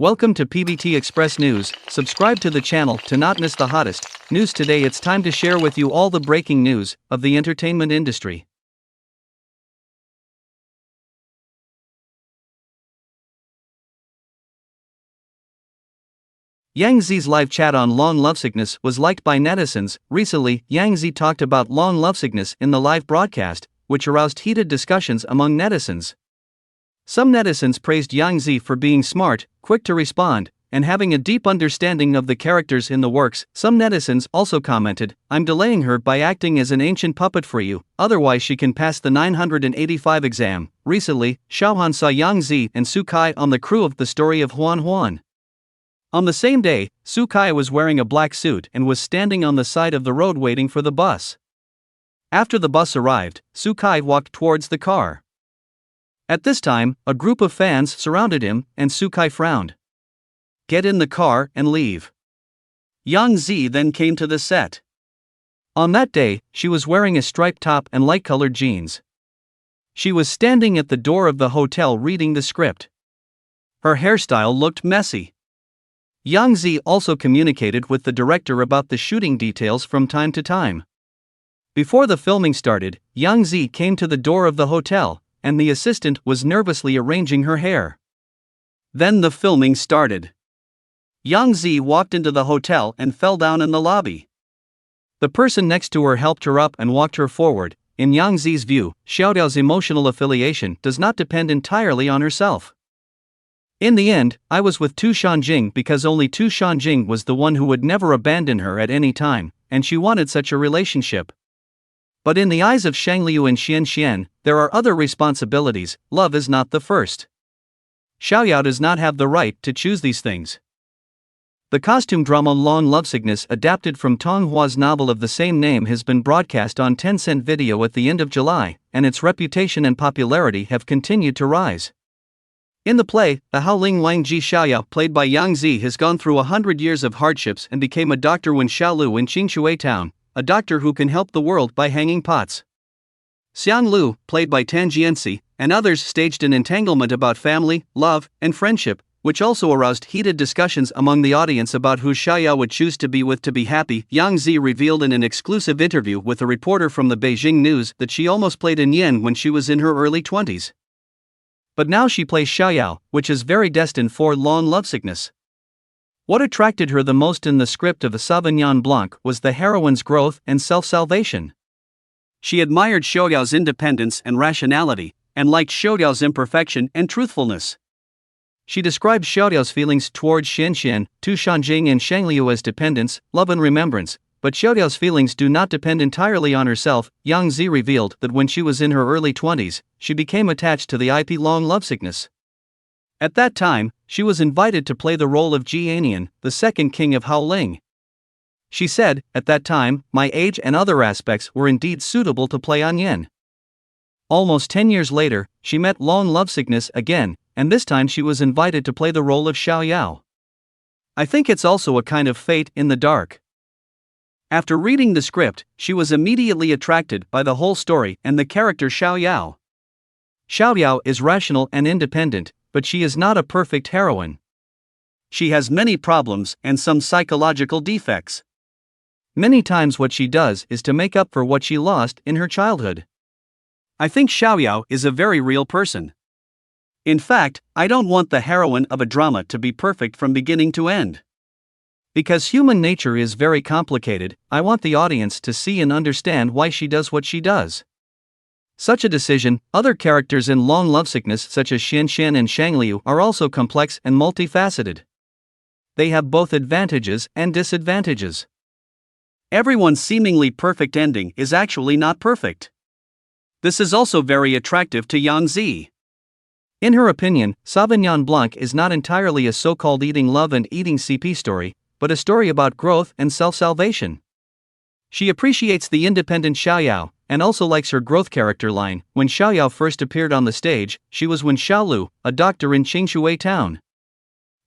Welcome to PBT Express News. Subscribe to the channel to not miss the hottest news. Today it's time to share with you all the breaking news of the entertainment industry. Yangzi's live chat on long lovesickness was liked by netizens. Recently, Yangzi talked about long lovesickness in the live broadcast, which aroused heated discussions among netizens. Some netizens praised Yangzi for being smart, quick to respond, and having a deep understanding of the characters in the works. Some netizens also commented, "I'm delaying her by acting as an ancient puppet for you, otherwise she can pass the 985 exam." Recently, Xuan Huan saw Yangzi and Xu on the crew of the story of Xuan Huan. On the same day, Xu was wearing a black suit and was standing on the side of the road waiting for the bus. After the bus arrived, Xu walked towards the car. At this time, a group of fans surrounded him, and Xu frowned. "Get in the car and leave." Yangzi then came to the set. On that day, she was wearing a striped top and light-colored jeans. She was standing at the door of the hotel reading the script. Her hairstyle looked messy. Yangzi also communicated with the director about the shooting details from time to time. Before the filming started, Yangzi came to the door of the hotel, and the assistant was nervously arranging her hair. Then the filming started. Yangzi walked into the hotel and fell down in the lobby. The person next to her helped her up and walked her forward. In Yangzi's view, Xiaoyao's emotional affiliation does not depend entirely on herself. "In the end, I was with Tu Shanjing because only Tu Shanjing was the one who would never abandon her at any time, and she wanted such a relationship. But in the eyes of Shangliu and Shen, there are other responsibilities. Love is not the first. Xiaoyao does not have the right to choose these things." The costume drama Long Lovesickness, adapted from Tong Hua's novel of the same name, has been broadcast on Tencent Video at the end of July, and its reputation and popularity have continued to rise. In the play, the Haoling Wangji Xiaoyao, played by Yangzi, has gone through 100 years of hardships and became a doctor when Xiaolu in Qingshui town, a doctor who can help the world by hanging pots. Xiang Lu, played by Tanjiansi, and others staged an entanglement about family, love, and friendship, which also aroused heated discussions among the audience about who Xiaoyao would choose to be with to be happy. Yangzi revealed in an exclusive interview with a reporter from the Beijing News that she almost played in Yen when she was in her early 20s. But now she plays Xiaoyao, which is very destined for long lovesickness. What attracted her the most in the script of Sauvignon Blanc was the heroine's growth and self-salvation. She admired Xiaoyao's independence and rationality, and liked Xiaoyao's imperfection and truthfulness. She described Xiaoyao's feelings towards Shen, Tu Shanjing and Shangliu as dependence, love and remembrance, but Xiaoyao's feelings do not depend entirely on herself. Yangzi revealed that when she was in her early 20s, she became attached to the IP Long Lovesickness. At that time, she was invited to play the role of Ji Anian, the second king of Haoling. She said, "At that time, my age and other aspects were indeed suitable to play on Yen." Almost 10 years later, she met Long Lovesickness again, and this time she was invited to play the role of Xiaoyao. "I think it's also a kind of fate in the dark." After reading the script, she was immediately attracted by the whole story and the character Xiaoyao. Xiaoyao is rational and independent, but she is not a perfect heroine. She has many problems and some psychological defects. Many times what she does is to make up for what she lost in her childhood. I think Xiaoyao is a very real person. In fact, I don't want the heroine of a drama to be perfect from beginning to end. Because human nature is very complicated, I want the audience to see and understand why she does what she does. Such a decision. Other characters in Long Lovesickness, such as Shen and Shangliu, are also complex and multifaceted. They have both advantages and disadvantages. Everyone's seemingly perfect ending is actually not perfect. This is also very attractive to Yangzi. In her opinion, Sauvignon Blanc is not entirely a so-called eating love and eating CP story, but a story about growth and self-salvation. She appreciates the independent Xiaoyao, and also likes her growth character line. When Xiaoyao first appeared on the stage, she was when Xiaolu, a doctor in Qingshui town.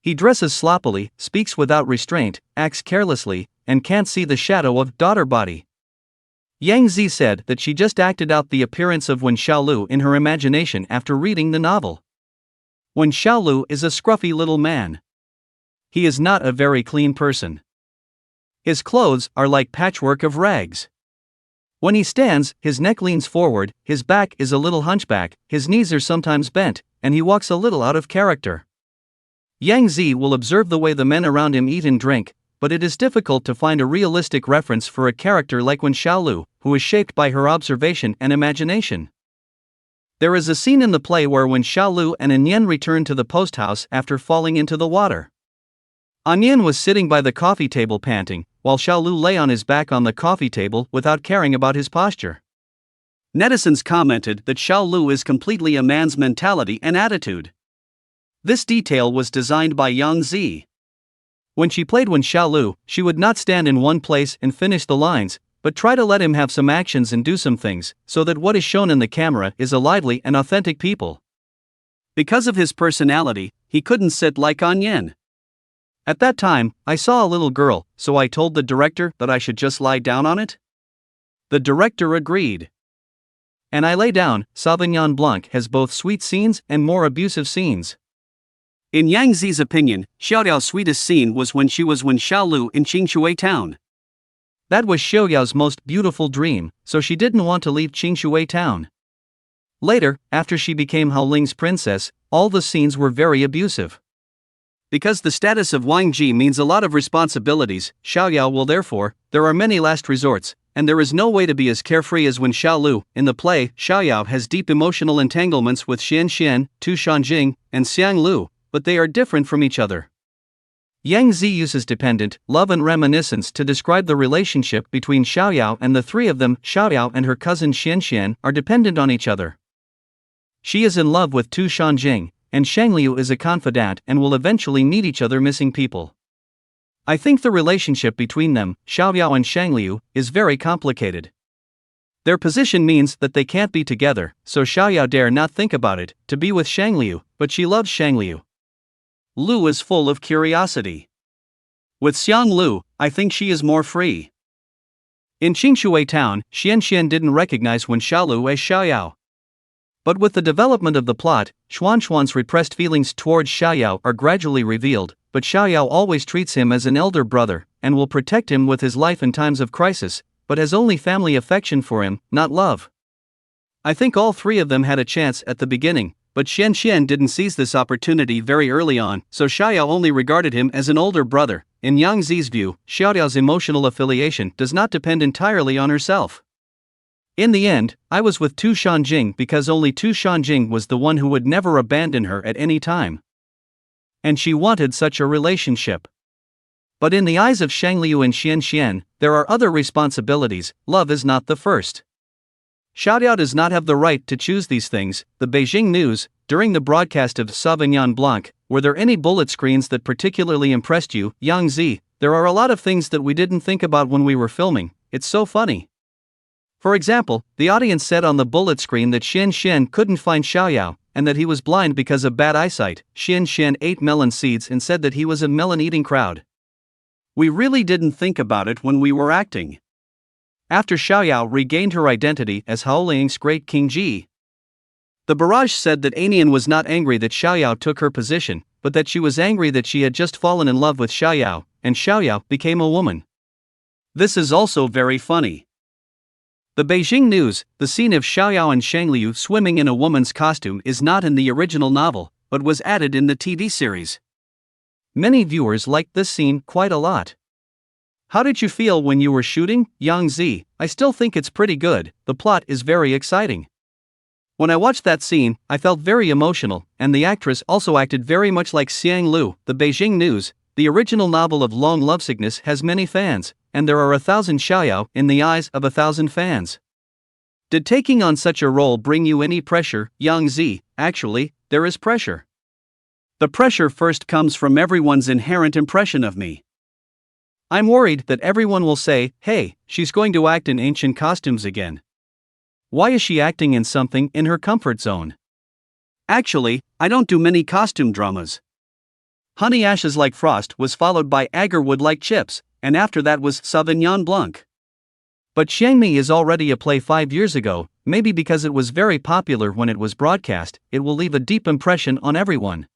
He dresses sloppily, speaks without restraint, acts carelessly, and can't see the shadow of daughter body. Yangzi said that she just acted out the appearance of Wen Xiaolu in her imagination after reading the novel. Wen Xiaolu is a scruffy little man. He is not a very clean person. His clothes are like patchwork of rags. When he stands, his neck leans forward, his back is a little hunchback, his knees are sometimes bent, and he walks a little out of character. Yangzi will observe the way the men around him eat and drink, but it is difficult to find a realistic reference for a character like Wen Xiaolu, who is shaped by her observation and imagination. There is a scene in the play where Wen Xiaolu and Anyan return to the post house after falling into the water. Anyan was sitting by the coffee table panting, while Xiaolu lay on his back on the coffee table without caring about his posture. Netizens commented that Xiaolu is completely a man's mentality and attitude. This detail was designed by Yangzi. When she played Wen Xiaolu, she would not stand in one place and finish the lines, but try to let him have some actions and do some things, so that what is shown in the camera is a lively and authentic people. Because of his personality, he couldn't sit like Anyan. At that time, I saw a little girl, so I told the director that I should just lie down on it. The director agreed. And I lay down. Sauvignon Blanc has both sweet scenes and more abusive scenes. In Yangzi's opinion, Xiaoyao's sweetest scene was when she was Wen Xiaolu in Qingshui town. That was Xiaoyao's most beautiful dream, so she didn't want to leave Qingshui town. Later, after she became Haoling's princess, all the scenes were very abusive. Because the status of Yangzi means a lot of responsibilities, Xiaoyao will therefore, there are many last resorts, and there is no way to be as carefree as Wen Xiaolu. In the play, Xiaoyao has deep emotional entanglements with Shen, Tu Shanjing, and Xiang Lu, but they are different from each other. Yangzi uses dependent, love and reminiscence to describe the relationship between Xiaoyao and the three of them. Xiaoyao and her cousin Xian are dependent on each other. She is in love with Tu Shanjing, and Shangliu is a confidant and will eventually meet each other missing people. I think the relationship between them, Xiaoyao and Shangliu, is very complicated. Their position means that they can't be together, so Xiaoyao dare not think about it, to be with Shangliu, but she loves Shangliu. Lu is full of curiosity. With Xiang Lu, I think she is more free. In Qingshui town, Xian didn't recognize Wen Xiaolu as Xiaoyao. But with the development of the plot, Xuan's repressed feelings towards Xiaoyao are gradually revealed, but Xiaoyao always treats him as an elder brother, and will protect him with his life in times of crisis, but has only family affection for him, not love. I think all three of them had a chance at the beginning, but Shen didn't seize this opportunity very early on, so Xiaoyao only regarded him as an older brother. In Yangzi's view, Xiaoyao's emotional affiliation does not depend entirely on herself. In the end, I was with Tu Shanjing because only Tu Shanjing was the one who would never abandon her at any time. And she wanted such a relationship. But in the eyes of Shangliu and Xian, there are other responsibilities. Love is not the first. Xiaoyao does not have the right to choose these things. The Beijing News, during the broadcast of Sauvignon Blanc, were there any bullet screens that particularly impressed you? Yangzi, there are a lot of things that we didn't think about when we were filming. It's so funny. For example, the audience said on the bullet screen that Shen couldn't find Xiaoyao, and that he was blind because of bad eyesight. Shen ate melon seeds and said that he was a melon-eating crowd. We really didn't think about it when we were acting. After Xiaoyao regained her identity as Haoling's great King Ji, the barrage said that Anian was not angry that Xiaoyao took her position, but that she was angry that she had just fallen in love with Xiaoyao, and Xiaoyao became a woman. This is also very funny. The Beijing News, the scene of Xiaoyao and Shangliu swimming in a woman's costume is not in the original novel, but was added in the TV series. Many viewers liked this scene quite a lot. How did you feel when you were shooting? Yangzi, I still think it's pretty good, the plot is very exciting. When I watched that scene, I felt very emotional, and the actress also acted very much like Xiang Lu. The Beijing News, the original novel of Long Lovesickness has many fans, and there are 1,000 Xiaoyao in the eyes of 1,000 fans. Did taking on such a role bring you any pressure? Yangzi, actually, there is pressure. The pressure first comes from everyone's inherent impression of me. I'm worried that everyone will say, hey, she's going to act in ancient costumes again. Why is she acting in something in her comfort zone? Actually, I don't do many costume dramas. Honey Ashes Like Frost was followed by Agarwood Like Chips, and after that was Sauvignon Blanc. But Xiangmi is already a play 5 years ago, maybe because it was very popular when it was broadcast, it will leave a deep impression on everyone.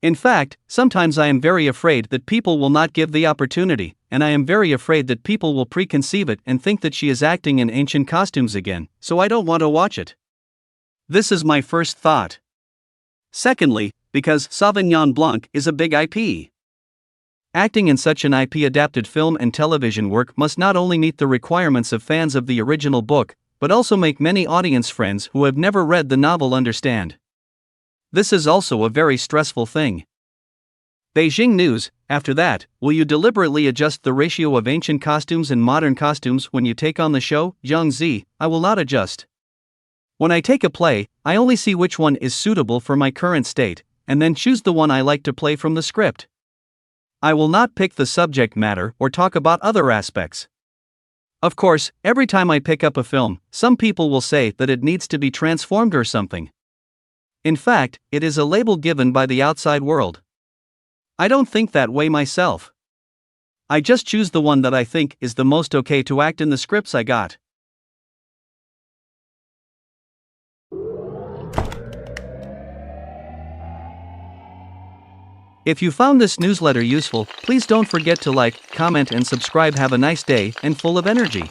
In fact, sometimes I am very afraid that people will not give the opportunity, and I am very afraid that people will preconceive it and think that she is acting in ancient costumes again, so I don't want to watch it. This is my first thought. Secondly, because Sauvignon Blanc is a big IP. Acting in such an IP-adapted film and television work must not only meet the requirements of fans of the original book, but also make many audience friends who have never read the novel understand. This is also a very stressful thing. Beijing News. After that, will you deliberately adjust the ratio of ancient costumes and modern costumes when you take on the show? Yangzi. I will not adjust. When I take a play, I only see which one is suitable for my current state, and then choose the one I like to play from the script. I will not pick the subject matter or talk about other aspects. Of course, every time I pick up a film, some people will say that it needs to be transformed or something. In fact, it is a label given by the outside world. I don't think that way myself. I just choose the one that I think is the most okay to act in the scripts I got. If you found this newsletter useful, please don't forget to like, comment and subscribe. Have a nice day and full of energy.